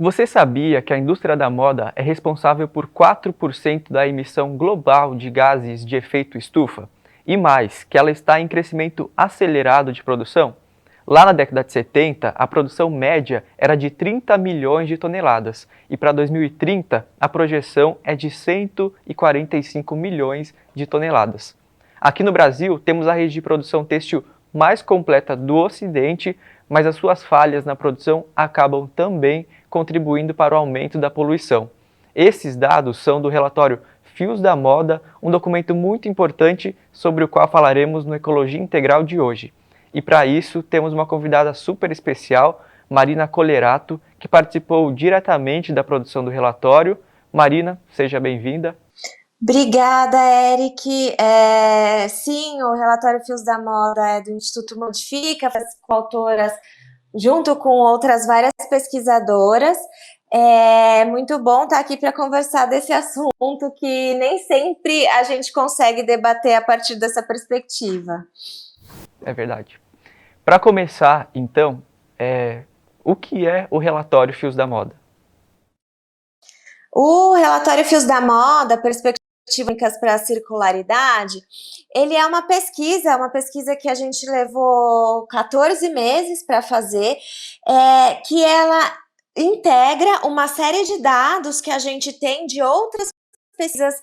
Você sabia que a indústria da moda é responsável por 4% da emissão global de gases de efeito estufa? E mais, que ela está em crescimento acelerado de produção? Lá na década de 70, a produção média era de 30 milhões de toneladas, e para 2030 a projeção é de 145 milhões de toneladas. Aqui no Brasil, temos a rede de produção têxtil mais completa do Ocidente, mas as suas falhas na produção acabam também contribuindo para o aumento da poluição. Esses dados são do relatório Fios da Moda, um documento muito importante sobre o qual falaremos no Ecologia Integral de hoje. E para isso temos uma convidada super especial, Marina Colerato, que participou diretamente da produção do relatório. Marina, seja bem-vinda. Obrigada, Eric. Sim, o relatório Fios da Moda é do Instituto Modifica, com autoras, junto com outras várias pesquisadoras. É muito bom estar aqui para conversar desse assunto que nem sempre a gente consegue debater a partir dessa perspectiva. É verdade. Para começar, então, o que é o relatório Fios da Moda? O relatório Fios da Moda, perspectivas para a circularidade, ele é uma pesquisa que a gente levou 14 meses para fazer, que ela integra uma série de dados que a gente tem de outras pesquisas,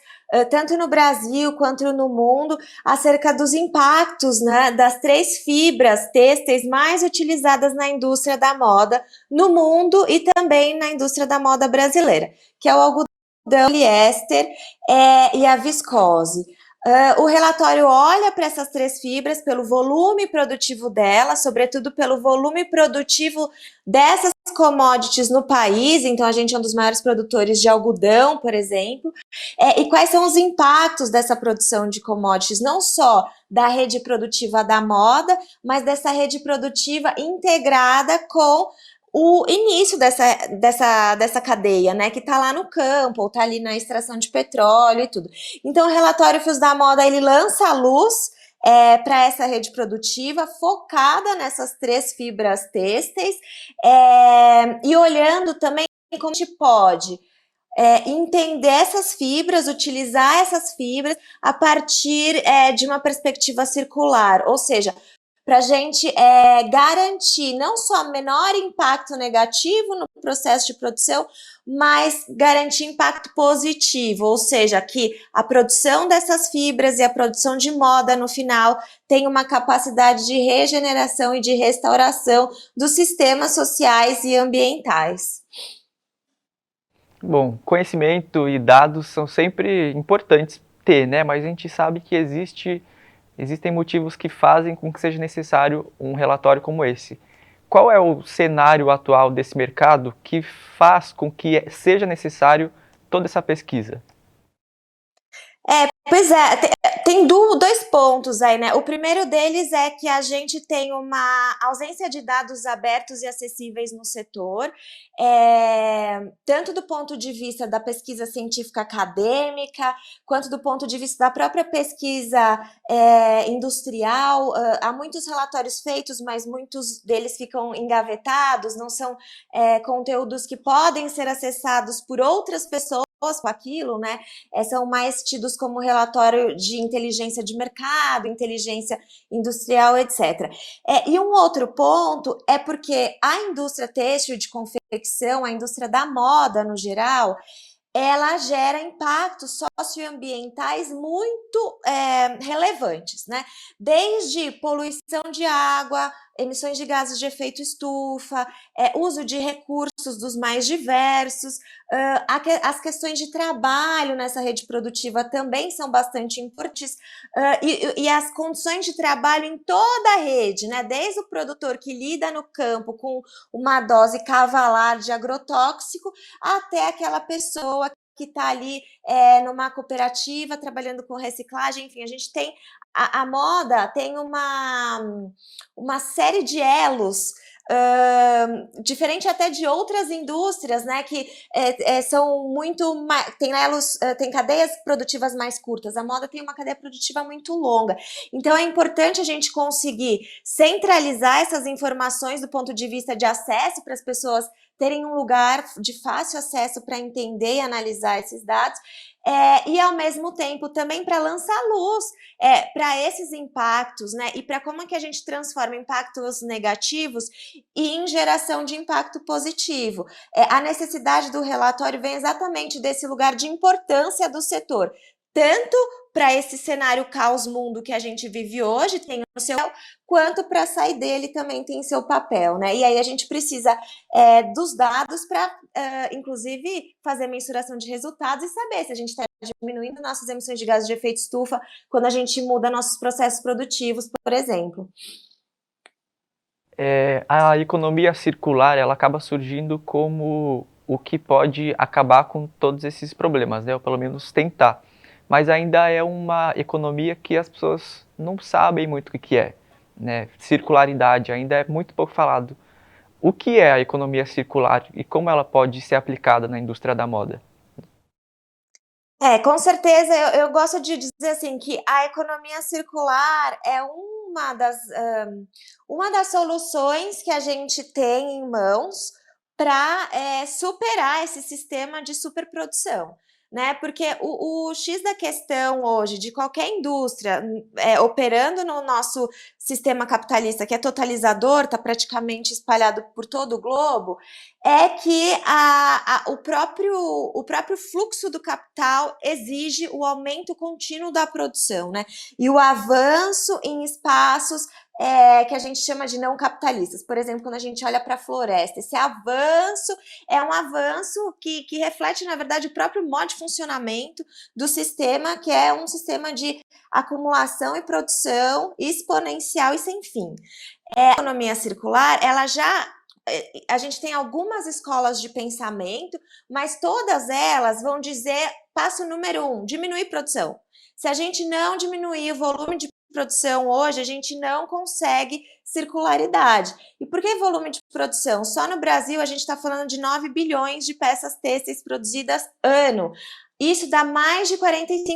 tanto no Brasil quanto no mundo, acerca dos impactos, né, das 3 fibras têxteis mais utilizadas na indústria da moda no mundo e também na indústria da moda brasileira, que é o algodão, o poliéster e a viscose. O relatório olha para essas 3 fibras pelo volume produtivo delas, sobretudo pelo volume produtivo dessas commodities no país. Então a gente é um dos maiores produtores de algodão, por exemplo, e quais são os impactos dessa produção de commodities, não só da rede produtiva da moda, mas dessa rede produtiva integrada com o início dessa cadeia, né, que está lá no campo, ou está ali na extração de petróleo e tudo. Então, o relatório Fios da Moda, ele lança a luz para essa rede produtiva, focada nessas 3 fibras têxteis, e olhando também como a gente pode entender essas fibras, utilizar essas fibras a partir de uma perspectiva circular, ou seja, para a gente garantir não só menor impacto negativo no processo de produção, mas garantir impacto positivo, ou seja, que a produção dessas fibras e a produção de moda no final tem uma capacidade de regeneração e de restauração dos sistemas sociais e ambientais. Bom, conhecimento e dados são sempre importantes ter, né? Mas a gente sabe que existem motivos que fazem com que seja necessário um relatório como esse. Qual é o cenário atual desse mercado que faz com que seja necessário toda essa pesquisa? Pois é, tem 2 pontos aí, né? O primeiro deles é que a gente tem uma ausência de dados abertos e acessíveis no setor, tanto do ponto de vista da pesquisa científica acadêmica, quanto do ponto de vista da própria pesquisa industrial. Há muitos relatórios feitos, mas muitos deles ficam engavetados, não são conteúdos que podem ser acessados por outras pessoas com aquilo, né? São mais tidos como relatório de inteligência de mercado, inteligência industrial, etc. E um outro ponto é porque a indústria têxtil de confecção, a indústria da moda no geral, ela gera impactos socioambientais muito relevantes, né? Desde poluição de água, emissões de gases de efeito estufa, uso de recursos dos mais diversos, as questões de trabalho nessa rede produtiva também são bastante importantes, e as condições de trabalho em toda a rede, né? Desde o produtor que lida no campo com uma dose cavalar de agrotóxico, até aquela pessoa que está ali numa cooperativa trabalhando com reciclagem. Enfim, a gente tem a moda tem uma série de elos, diferente até de outras indústrias, né, que são muito, tem elos, tem cadeias produtivas mais curtas. A moda tem uma cadeia produtiva muito longa, então é importante a gente conseguir centralizar essas informações do ponto de vista de acesso para as pessoas terem um lugar de fácil acesso para entender e analisar esses dados, e ao mesmo tempo também para lançar luz para esses impactos, né? E para como é que a gente transforma impactos negativos em geração de impacto positivo. A necessidade do relatório vem exatamente desse lugar de importância do setor, tanto para esse cenário caos mundo que a gente vive hoje, tem o seu papel, quanto para sair dele também tem seu papel, né? E aí a gente precisa dos dados para, inclusive, fazer mensuração de resultados e saber se a gente está diminuindo nossas emissões de gases de efeito estufa quando a gente muda nossos processos produtivos, por exemplo. A economia circular, ela acaba surgindo como o que pode acabar com todos esses problemas, né? Ou pelo menos tentar. Mas ainda é uma economia que as pessoas não sabem muito o que é, né? Circularidade ainda é muito pouco falado. O que é a economia circular e como ela pode ser aplicada na indústria da moda? Com certeza, eu gosto de dizer assim que a economia circular é uma das soluções que a gente tem em mãos para superar esse sistema de superprodução, né? Porque o X da questão hoje de qualquer indústria operando no nosso sistema capitalista, que é totalizador, está praticamente espalhado por todo o globo, é que o próprio fluxo do capital exige o aumento contínuo da produção, né? E o avanço em espaços que a gente chama de não capitalistas. Por exemplo, quando a gente olha para a floresta, esse avanço é um avanço que reflete, na verdade, o próprio modo de funcionamento do sistema, que é um sistema de acumulação e produção exponencial e sem fim. A economia circular, a gente tem algumas escolas de pensamento, mas todas elas vão dizer, passo número 1, diminuir produção. Se a gente não diminuir o volume de produção hoje, a gente não consegue circularidade. E por que volume de produção? Só no Brasil a gente está falando de 9 bilhões de peças têxteis produzidas ano. Isso dá mais de 45,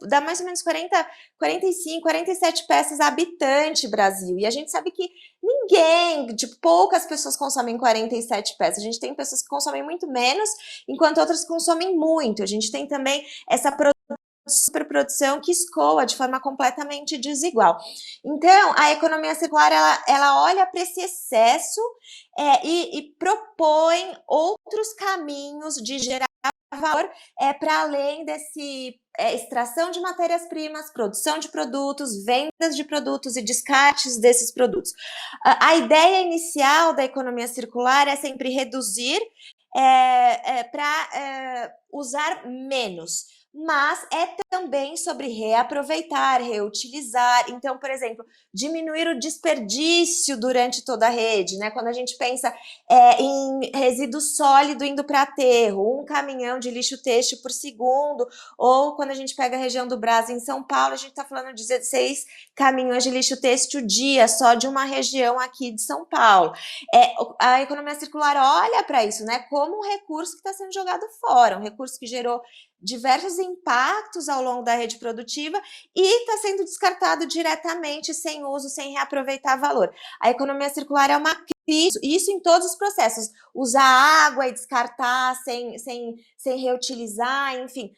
dá mais ou menos 45, 47 peças habitante Brasil. E a gente sabe que poucas pessoas consomem 47 peças. A gente tem pessoas que consomem muito menos, enquanto outras consomem muito. A gente tem também essa superprodução que escoa de forma completamente desigual. Então, a economia circular, ela olha para esse excesso e propõe outros caminhos de gerar valor para além desse extração de matérias-primas, produção de produtos, vendas de produtos e descartes desses produtos. A ideia inicial da economia circular é sempre reduzir para usar menos, mas é também sobre reaproveitar, reutilizar. Então, por exemplo, diminuir o desperdício durante toda a rede, né? Quando a gente pensa em resíduo sólido indo para aterro, um caminhão de lixo têxtil por segundo, ou quando a gente pega a região do Brás em São Paulo, a gente está falando de 16 caminhões de lixo têxtil dia, só de uma região aqui de São Paulo. A economia circular olha para isso, né? Como um recurso que está sendo jogado fora, um recurso que gerou diversos impactos ao longo da rede produtiva e está sendo descartado diretamente, sem uso, sem reaproveitar valor. A economia circular é uma crise, isso em todos os processos, usar água e descartar sem reutilizar, enfim.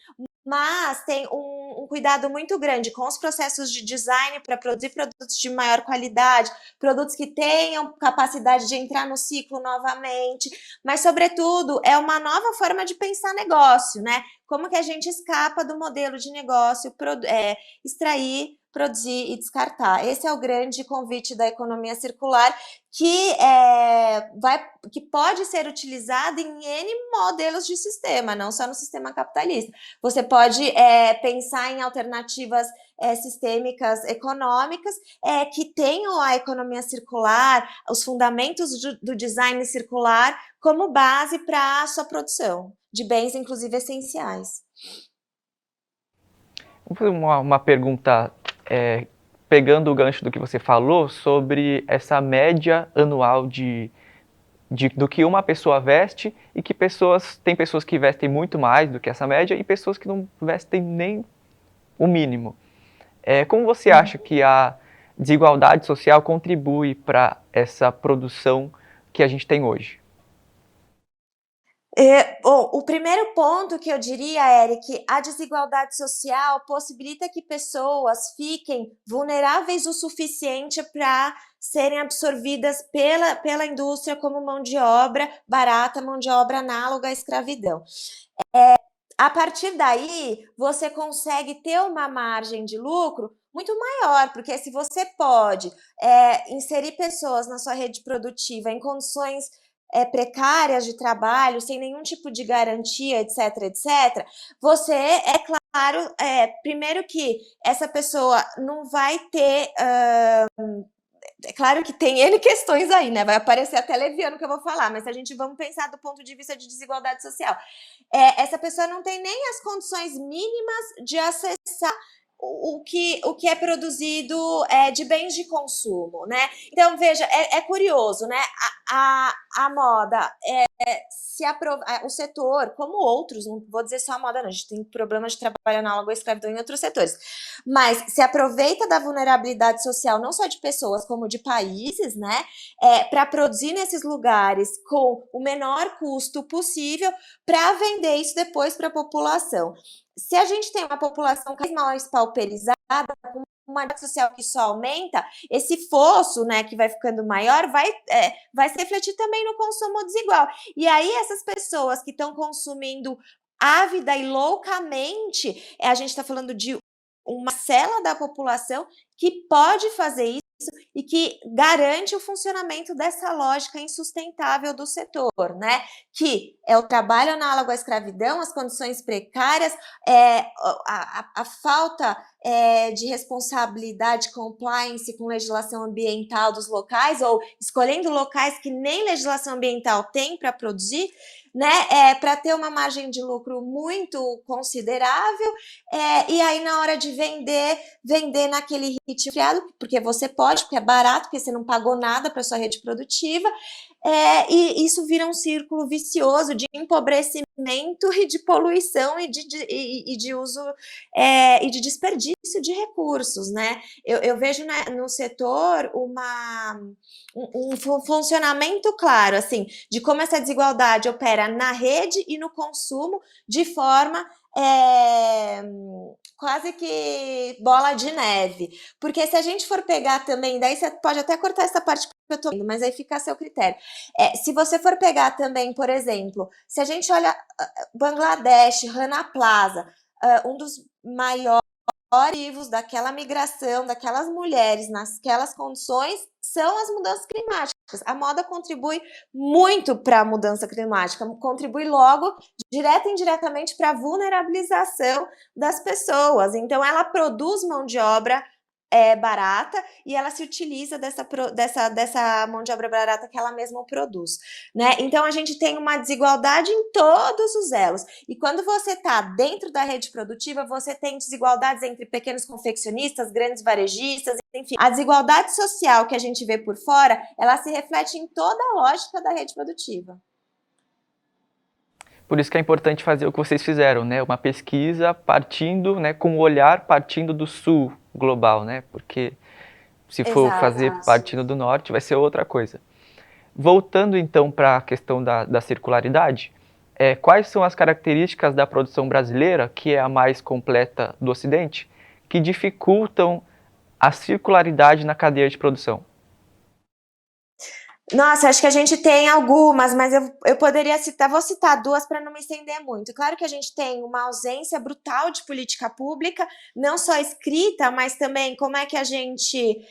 Mas tem um cuidado muito grande com os processos de design para produzir produtos de maior qualidade, produtos que tenham capacidade de entrar no ciclo novamente, mas, sobretudo, é uma nova forma de pensar negócio, né? Como que a gente escapa do modelo de negócio, extrair, produzir e descartar. Esse é o grande convite da economia circular, que pode ser utilizado em N modelos de sistema, não só no sistema capitalista. Você pode pensar em alternativas sistêmicas econômicas que tenham a economia circular, os fundamentos do design circular como base para a sua produção de bens, inclusive essenciais. Vou fazer uma pergunta, pegando o gancho do que você falou, sobre essa média anual do que uma pessoa veste e que tem pessoas que vestem muito mais do que essa média e pessoas que não vestem nem o mínimo. Como você acha que a desigualdade social contribui para essa produção que a gente tem hoje? Bom, o primeiro ponto que eu diria, Eric, a desigualdade social possibilita que pessoas fiquem vulneráveis o suficiente para serem absorvidas pela indústria como mão de obra barata, mão de obra análoga à escravidão. A partir daí, você consegue ter uma margem de lucro muito maior, porque se você pode inserir pessoas na sua rede produtiva em condições precárias de trabalho, sem nenhum tipo de garantia, etc, etc, você, é claro, primeiro que essa pessoa não vai ter... É claro que tem N questões aí, né? Vai aparecer até leviano que eu vou falar, mas se a gente vamos pensar do ponto de vista de desigualdade social. Essa pessoa não tem nem as condições mínimas de acessar o que é produzido de bens de consumo, né? Então, veja, é curioso, né? A moda o setor, como outros, não vou dizer só a moda, não, a gente tem problema de trabalho análogo à escravidão em outros setores, mas se aproveita da vulnerabilidade social, não só de pessoas, como de países, né, para produzir nesses lugares com o menor custo possível, para vender isso depois para a população. Se a gente tem uma população cada vez mais pauperizada, com uma rede social que só aumenta, esse fosso, né, que vai ficando maior, vai se refletir também no consumo desigual. E aí essas pessoas que estão consumindo ávida e loucamente, a gente está falando de uma cela da população que pode fazer isso e que garante o funcionamento dessa lógica insustentável do setor, né? Que é o trabalho análogo à escravidão, as condições precárias, a falta de responsabilidade, compliance com legislação ambiental dos locais, ou escolhendo locais que nem legislação ambiental tem para produzir, né? Para ter uma margem de lucro muito considerável, e aí na hora de vender naquele ritmo criado, porque você pode, porque é barato, porque você não pagou nada para sua rede produtiva, e isso vira um círculo vicioso de empobrecimento e de poluição e de uso e de desperdício de recursos, né? Eu vejo, né, no setor um funcionamento claro, assim, de como essa desigualdade opera na rede e no consumo de forma quase que bola de neve. Porque se a gente for pegar também, daí você pode até cortar essa parte que eu tô vendo, mas aí fica a seu critério. Se você for pegar também, por exemplo, se a gente olha Bangladesh, Rana Plaza, um dos maiores motivos daquela migração, daquelas mulheres naquelas condições são as mudanças climáticas. A moda contribui muito para a mudança climática, contribui logo, direta e indiretamente, para a vulnerabilização das pessoas. Então, ela produz mão de obra barata e ela se utiliza dessa mão de obra barata que ela mesma produz, né? Então a gente tem uma desigualdade em todos os elos. E quando você está dentro da rede produtiva, você tem desigualdades entre pequenos confeccionistas, grandes varejistas, enfim. A desigualdade social que a gente vê por fora, ela se reflete em toda a lógica da rede produtiva. Por isso que é importante fazer o que vocês fizeram, né? Uma pesquisa partindo, né, com o olhar partindo do sul global, né? Porque se for fazer partindo do norte, vai ser outra coisa. Voltando então para a questão da circularidade, quais são as características da produção brasileira, que é a mais completa do Ocidente, que dificultam a circularidade na cadeia de produção? Nossa, acho que a gente tem algumas, mas eu poderia citar, vou citar duas para não me estender muito. Claro que a gente tem uma ausência brutal de política pública, não só escrita, mas também como é que a gente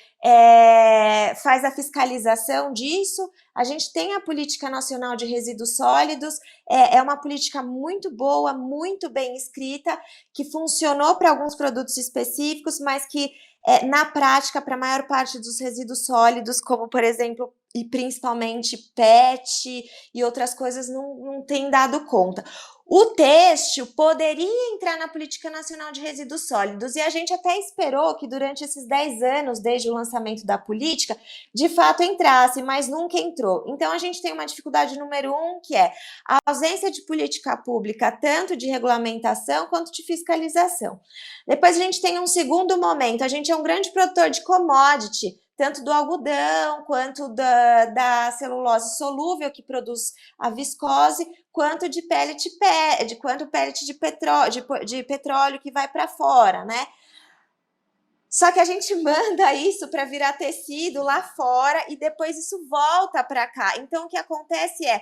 faz a fiscalização disso. A gente tem a Política Nacional de Resíduos Sólidos, é uma política muito boa, muito bem escrita, que funcionou para alguns produtos específicos, mas que na prática, para a maior parte dos resíduos sólidos, como por exemplo, e principalmente PET e outras coisas, não tem dado conta. O têxtil poderia entrar na Política Nacional de Resíduos Sólidos e a gente até esperou que durante esses 10 anos, desde o lançamento da política, de fato entrasse, mas nunca entrou. Então a gente tem uma dificuldade número 1, que é a ausência de política pública, tanto de regulamentação quanto de fiscalização. Depois a gente tem um segundo momento, a gente é um grande produtor de commodity, tanto do algodão, quanto da celulose solúvel, que produz a viscose, quanto de pellet, quanto pellet de petróleo que vai para fora, né? Só que a gente manda isso para virar tecido lá fora e depois isso volta para cá. Então, o que acontece é,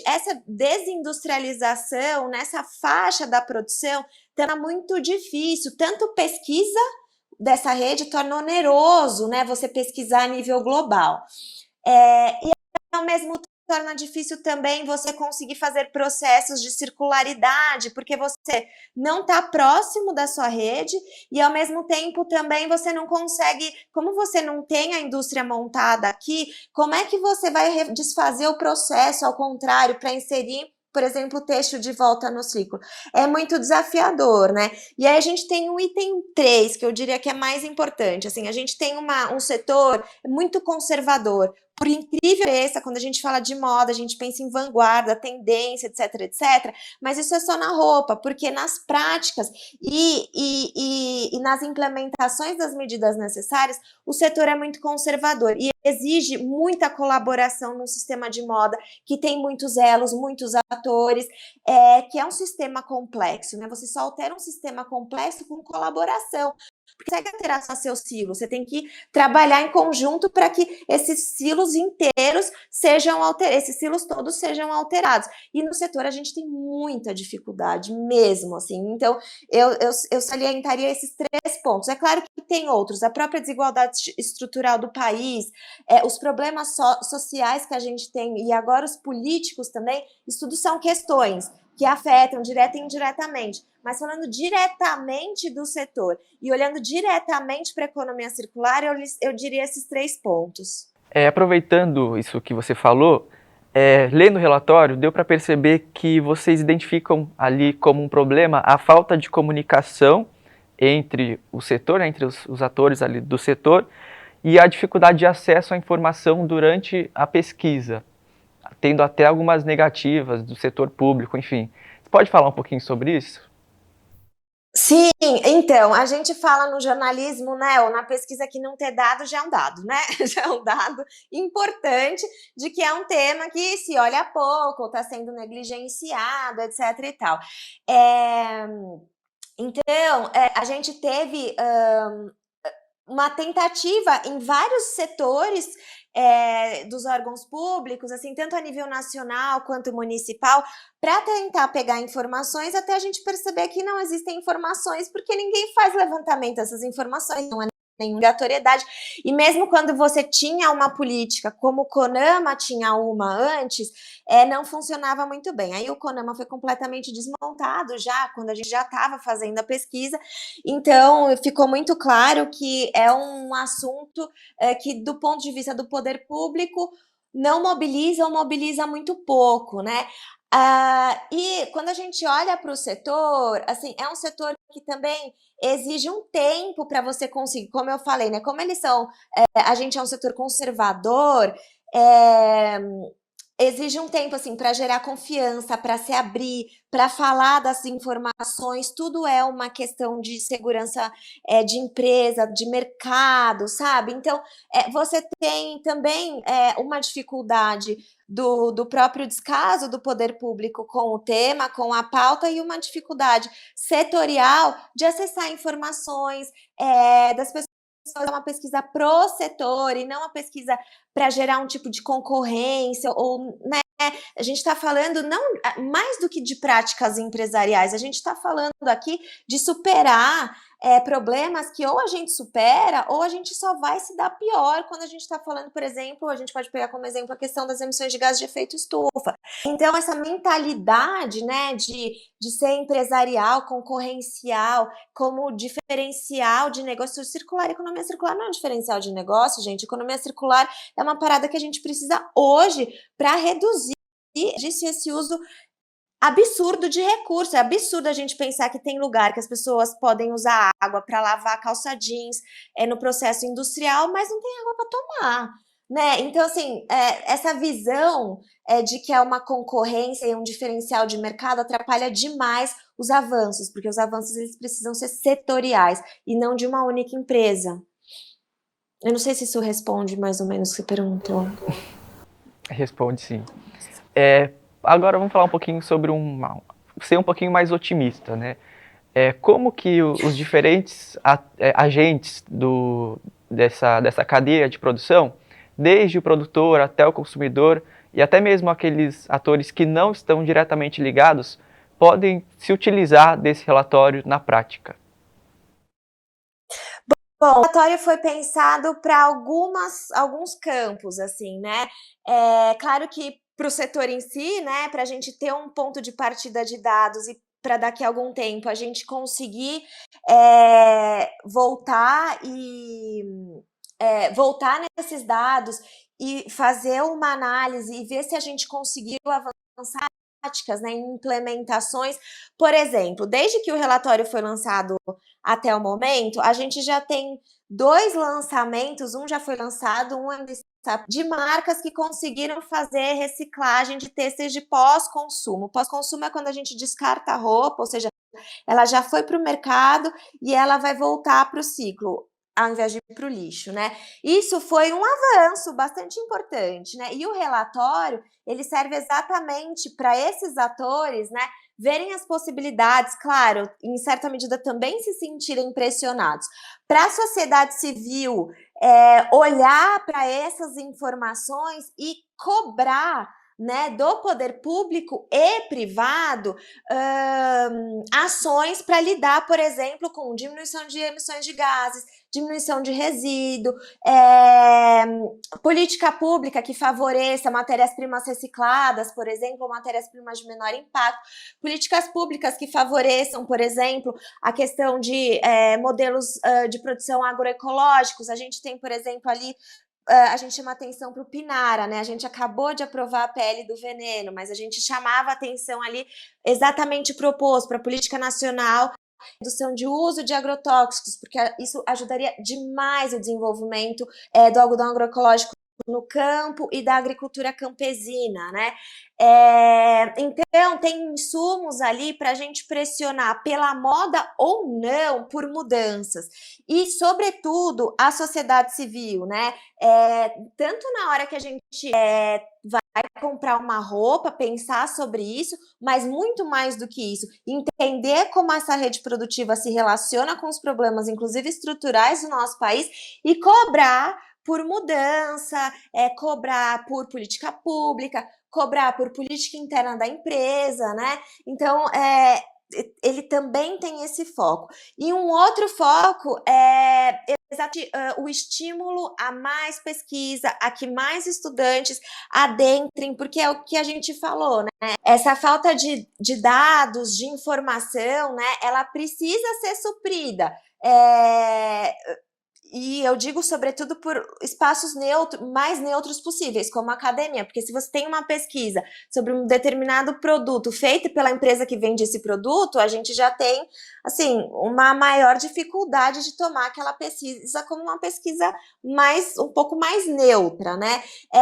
essa desindustrialização nessa faixa da produção tá muito difícil. Tanto pesquisa dessa rede torna oneroso, né? Você pesquisar a nível global. E ao mesmo tempo torna difícil também você conseguir fazer processos de circularidade, porque você não está próximo da sua rede e ao mesmo tempo também você não consegue, como você não tem a indústria montada aqui, como é que você vai desfazer o processo ao contrário para inserir, por exemplo, o texto de volta no ciclo? É muito desafiador, né? E aí a gente tem o item 3, que eu diria que é mais importante. Assim, a gente tem um setor muito conservador. Por incrível que pareça, quando a gente fala de moda, a gente pensa em vanguarda, tendência, etc, etc. Mas isso é só na roupa, porque nas práticas e nas implementações das medidas necessárias, o setor é muito conservador e exige muita colaboração no sistema de moda, que tem muitos elos, muitos atores, que é um sistema complexo, né? Você só altera um sistema complexo com colaboração. Porque você consegue alterar só seus silos, você tem que trabalhar em conjunto para que esses silos inteiros sejam alterados, esses silos todos sejam alterados. E no setor a gente tem muita dificuldade mesmo, assim. Então, eu salientaria esses 3 pontos. É claro que tem outros, a própria desigualdade estrutural do país, os problemas sociais que a gente tem, e agora os políticos também, isso tudo são questões que afetam direta e indiretamente. Mas falando diretamente do setor e olhando diretamente para a economia circular, eu diria esses 3 pontos. Aproveitando isso que você falou, lendo o relatório, deu para perceber que vocês identificam ali como um problema a falta de comunicação entre o setor, né, entre os atores ali do setor, e a dificuldade de acesso à informação durante a pesquisa, tendo até algumas negativas do setor público, enfim. Você pode falar um pouquinho sobre isso? Sim, então, a gente fala no jornalismo, né, ou na pesquisa, que não ter dado já é um dado, né? Já é um dado importante de que é um tema que se olha pouco, ou está sendo negligenciado, etc e tal. Então, a gente teve uma tentativa em vários setores dos órgãos públicos, assim, tanto a nível nacional quanto municipal, para tentar pegar informações até a gente perceber que não existem informações, porque ninguém faz levantamento dessas informações, não é nenhuma obrigatoriedade. E mesmo quando você tinha uma política, como o CONAMA tinha uma antes, não funcionava muito bem. Aí o CONAMA foi completamente desmontado já, quando a gente já estava fazendo a pesquisa. Então, ficou muito claro que é um assunto que, do ponto de vista do poder público, não mobiliza ou mobiliza muito pouco, né? E quando a gente olha para o setor, assim, é um setor que também exige um tempo para você conseguir, como eu falei, né? Como eles são, a gente é um setor conservador, é, exige um tempo, assim, para gerar confiança, para se abrir, para falar das informações, tudo é uma questão de segurança de empresa, de mercado, sabe? Então, você tem também uma dificuldade do próprio descaso do poder público com o tema, com a pauta, e uma dificuldade setorial de acessar informações das pessoas. É uma pesquisa pro setor e não uma pesquisa para gerar um tipo de concorrência, ou, né? A gente está falando não mais do que de práticas empresariais, a gente está falando aqui de superar problemas que ou a gente supera ou a gente só vai se dar pior quando a gente está falando, por exemplo, a gente pode pegar como exemplo a questão das emissões de gases de efeito estufa. Então, essa mentalidade, né, de ser empresarial, concorrencial, como diferencial de negócio circular. Economia circular não é um diferencial de negócio, gente. Economia circular é uma parada que a gente precisa hoje para reduzir esse uso absurdo de recurso. É absurdo a gente pensar que tem lugar que as pessoas podem usar água para lavar calça jeans no processo industrial, mas não tem água para tomar, né? Então, assim, essa visão de que é uma concorrência e um diferencial de mercado atrapalha demais os avanços, porque os avanços eles precisam ser setoriais e não de uma única empresa. Eu não sei se isso responde mais ou menos o que você perguntou. Responde sim. Agora vamos falar um pouquinho sobre ser um pouquinho mais otimista, né? Como que os diferentes agentes dessa cadeia de produção, desde o produtor até o consumidor e até mesmo aqueles atores que não estão diretamente ligados, podem se utilizar desse relatório na prática? Bom, o relatório foi pensado para alguns campos, assim, né? Claro que para o setor em si, né, para a gente ter um ponto de partida de dados e para daqui a algum tempo a gente conseguir voltar nesses dados e fazer uma análise e ver se a gente conseguiu avançar em práticas, né, em implementações. Por exemplo, desde que o relatório foi lançado até o momento, a gente já tem 2 lançamentos, um já foi lançado, um ainda está, de marcas que conseguiram fazer reciclagem de têxteis de pós-consumo. Pós-consumo é quando a gente descarta a roupa, ou seja, ela já foi para o mercado e ela vai voltar para o ciclo, ao invés de ir para o lixo, né? Isso foi um avanço bastante importante, né? E o relatório, ele serve exatamente para esses atores, né, verem as possibilidades, claro, em certa medida também se sentirem pressionados. Para a sociedade civil, olhar para essas informações e cobrar, né, do poder público e privado ações para lidar, por exemplo, com diminuição de emissões de gases, diminuição de resíduo, política pública que favoreça matérias-primas recicladas, por exemplo, matérias-primas de menor impacto, políticas públicas que favoreçam, por exemplo, a questão de modelos de produção agroecológicos. A gente tem, por exemplo, ali a gente chama atenção para o Pinara, né? A gente acabou de aprovar a PL do veneno, mas a gente chamava atenção ali exatamente proposto para a política nacional redução de uso de agrotóxicos, porque isso ajudaria demais o desenvolvimento do algodão agroecológico no campo e da agricultura campesina, né? Então, tem insumos ali para a gente pressionar pela moda ou não por mudanças. E, sobretudo, a sociedade civil, né? Tanto na hora que a gente vai comprar uma roupa, pensar sobre isso, mas muito mais do que isso, entender como essa rede produtiva se relaciona com os problemas, inclusive estruturais do nosso país, e cobrar por mudança, cobrar por política pública, cobrar por política interna da empresa, né? Então, ele também tem esse foco. E um outro foco é o estímulo a mais pesquisa, a que mais estudantes adentrem, porque é o que a gente falou, né? Essa falta de dados, de informação, né? Ela precisa ser suprida. E eu digo, sobretudo, por espaços mais neutros possíveis, como a academia, porque se você tem uma pesquisa sobre um determinado produto feito pela empresa que vende esse produto, a gente já tem, assim, uma maior dificuldade de tomar aquela pesquisa como uma pesquisa um pouco mais neutra, né?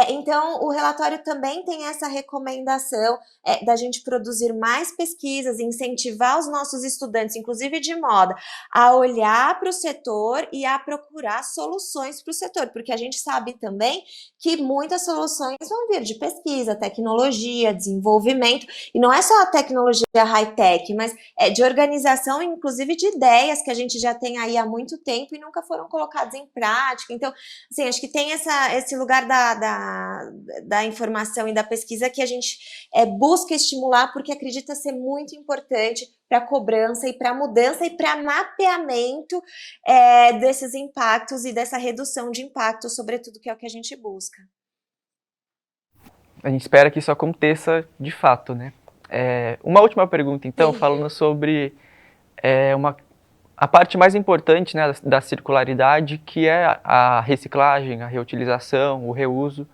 Então, o relatório também tem essa recomendação da gente produzir mais pesquisas, incentivar os nossos estudantes, inclusive de moda, a olhar para o setor e a procurar soluções para o setor, porque a gente sabe também que muitas soluções vão vir de pesquisa, tecnologia, desenvolvimento, e não é só a tecnologia high-tech, mas de organização, inclusive de ideias que a gente já tem aí há muito tempo e nunca foram colocadas em prática. Então, assim, acho que tem esse lugar da informação e da pesquisa que a gente busca estimular, porque acredita ser muito importante para cobrança e para mudança e para mapeamento desses impactos e dessa redução de impacto, sobretudo, que é o que a gente busca. A gente espera que isso aconteça de fato, né? Uma última pergunta, então, Sim. falando sobre a parte mais importante, né, da circularidade, que é a reciclagem, a reutilização, o reuso.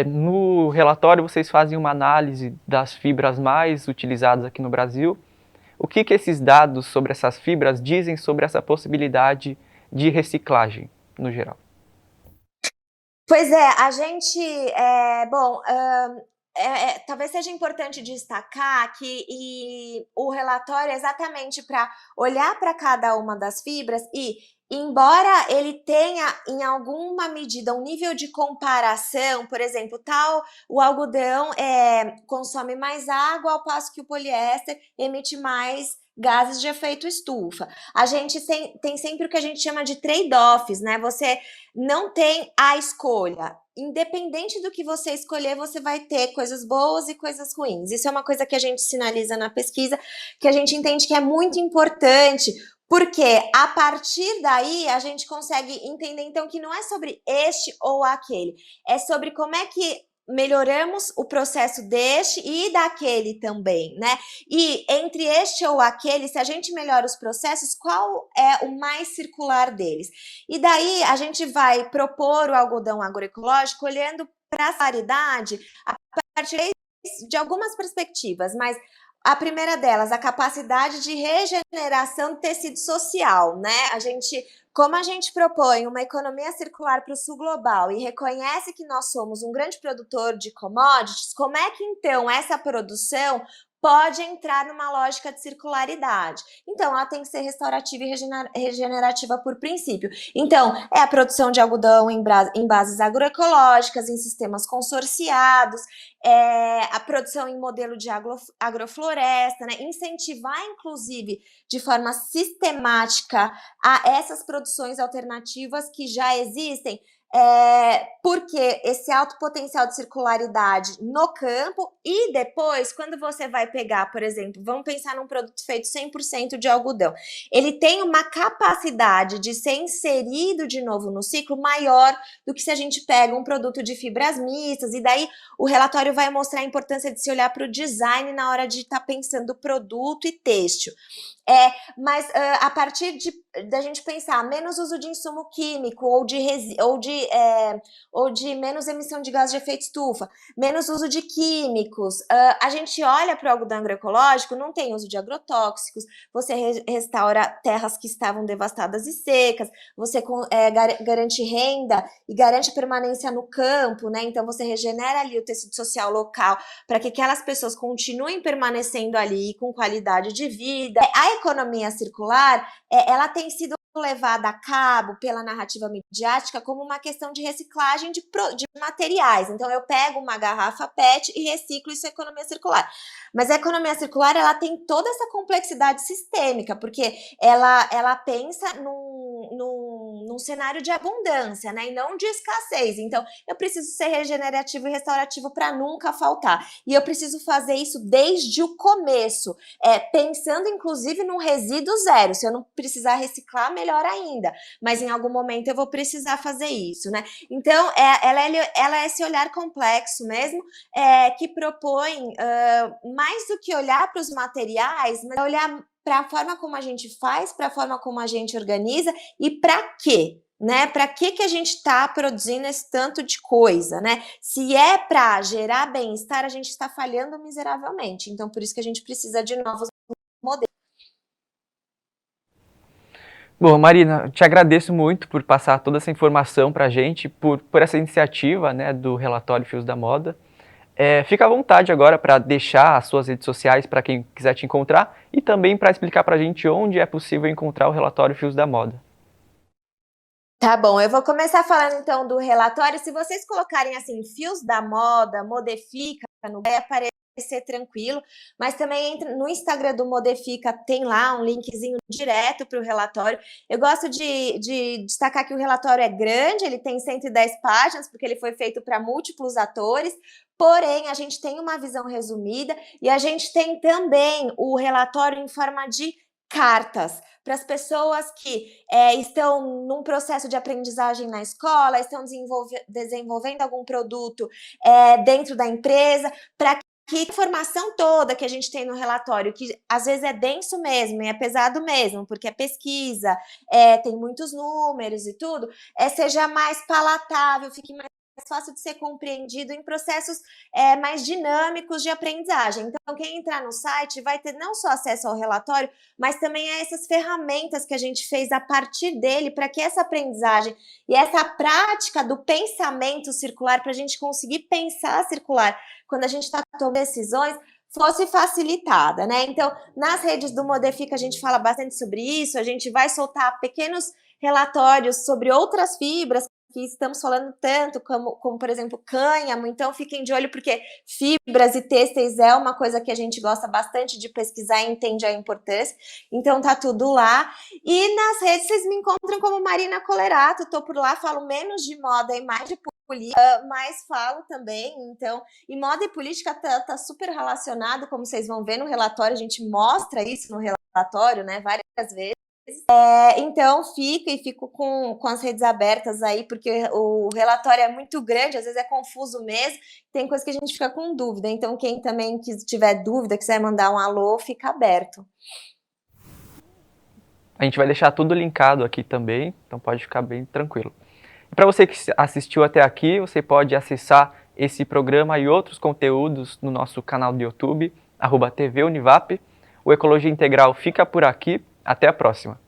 No relatório, vocês fazem uma análise das fibras mais utilizadas aqui no Brasil. O que esses dados sobre essas fibras dizem sobre essa possibilidade de reciclagem, no geral? Pois é, a gente, talvez seja importante destacar que o relatório é exatamente para olhar para cada uma das fibras e embora ele tenha, em alguma medida, um nível de comparação, por exemplo, o algodão consome mais água, ao passo que o poliéster emite mais gases de efeito estufa. A gente tem sempre o que a gente chama de trade-offs, né? Você não tem a escolha. Independente do que você escolher, você vai ter coisas boas e coisas ruins. Isso é uma coisa que a gente sinaliza na pesquisa, que a gente entende que é muito importante, porque a partir daí a gente consegue entender, então, que não é sobre este ou aquele, é sobre como é que melhoramos o processo deste e daquele também, né? E entre este ou aquele, se a gente melhora os processos, qual é o mais circular deles? E daí a gente vai propor o algodão agroecológico olhando para a circularidade a partir de algumas perspectivas, mas a primeira delas, a capacidade de regeneração do tecido social, né? Como a gente propõe uma economia circular para o sul global e reconhece que nós somos um grande produtor de commodities, como é que então essa produção pode entrar numa lógica de circularidade? Então, ela tem que ser restaurativa e regenerativa por princípio. Então, é a produção de algodão em bases agroecológicas, em sistemas consorciados, a produção em modelo de agrofloresta, né? Incentivar, inclusive, de forma sistemática a essas produções alternativas que já existem, porque esse alto potencial de circularidade no campo e depois, quando você vai pegar, por exemplo, vamos pensar num produto feito 100% de algodão, ele tem uma capacidade de ser inserido de novo no ciclo maior do que se a gente pega um produto de fibras mistas, e daí o relatório vai mostrar a importância de se olhar para o design na hora de estar pensando produto e têxtil. Mas a partir da gente pensar menos uso de insumo químico ou de menos emissão de gás de efeito estufa, menos uso de químicos, a gente olha para o algodão agroecológico, não tem uso de agrotóxicos, você restaura terras que estavam devastadas e secas, você garante renda e garante permanência no campo, né? Então você regenera ali o tecido social local para que aquelas pessoas continuem permanecendo ali com qualidade de vida. A economia circular, ela tem sido levada a cabo pela narrativa midiática como uma questão de reciclagem de materiais. Então, eu pego uma garrafa PET e reciclo, isso é economia circular. Mas a economia circular, ela tem toda essa complexidade sistêmica, porque ela pensa num cenário de abundância, né, e não de escassez. Então, eu preciso ser regenerativo e restaurativo para nunca faltar. E eu preciso fazer isso desde o começo, pensando, inclusive, num resíduo zero. Se eu não precisar reciclar, melhor ainda. Mas em algum momento eu vou precisar fazer isso, né? Então, ela é esse olhar complexo mesmo, que propõe mais do que olhar para os materiais, mas olhar para a forma como a gente faz, para a forma como a gente organiza e para quê? Né? Para que a gente está produzindo esse tanto de coisa, né? Se é para gerar bem-estar, a gente está falhando miseravelmente. Então, por isso que a gente precisa de novos modelos. Bom, Marina, te agradeço muito por passar toda essa informação para a gente, por essa iniciativa, né, do relatório Fios da Moda. Fica à vontade agora para deixar as suas redes sociais para quem quiser te encontrar e também para explicar para a gente onde é possível encontrar o relatório Fios da Moda. Tá bom, eu vou começar falando então do relatório. Se vocês colocarem assim, Fios da Moda, Modifica, vai aparecer tranquilo, mas também no Instagram do Modifica tem lá um linkzinho direto para o relatório. Eu gosto de destacar que o relatório é grande, ele tem 110 páginas, porque ele foi feito para múltiplos atores, porém a gente tem uma visão resumida e a gente tem também o relatório em forma de cartas para as pessoas que estão num processo de aprendizagem na escola, estão desenvolvendo algum produto dentro da empresa, para que a informação toda que a gente tem no relatório, que às vezes é denso mesmo e é pesado mesmo, porque é pesquisa, tem muitos números e tudo, seja mais palatável, fique mais fácil de ser compreendido em processos mais dinâmicos de aprendizagem. Então, quem entrar no site vai ter não só acesso ao relatório, mas também a essas ferramentas que a gente fez a partir dele, para que essa aprendizagem e essa prática do pensamento circular, para a gente conseguir pensar circular quando a gente está tomando decisões, fosse facilitada, né? Então, nas redes do Modifica a gente fala bastante sobre isso, a gente vai soltar pequenos relatórios sobre outras fibras que estamos falando tanto, como por exemplo, cânhamo, então fiquem de olho, porque fibras e têxteis é uma coisa que a gente gosta bastante de pesquisar e entende a importância, então tá tudo lá. E nas redes vocês me encontram como Marina Colerato, tô por lá, falo menos de moda e mais de política, mas falo também, então, e moda e política tá super relacionado, como vocês vão ver no relatório, a gente mostra isso no relatório, né, várias vezes. Então fico com as redes abertas aí, porque o relatório é muito grande, às vezes é confuso mesmo, tem coisa que a gente fica com dúvida, então quem também tiver dúvida, quiser mandar um alô, fica aberto. A gente vai deixar tudo linkado aqui também, então pode ficar bem tranquilo. E para você que assistiu até aqui, você pode acessar esse programa e outros conteúdos no nosso canal do YouTube, @TVUnivap. O Ecologia Integral fica por aqui, até a próxima.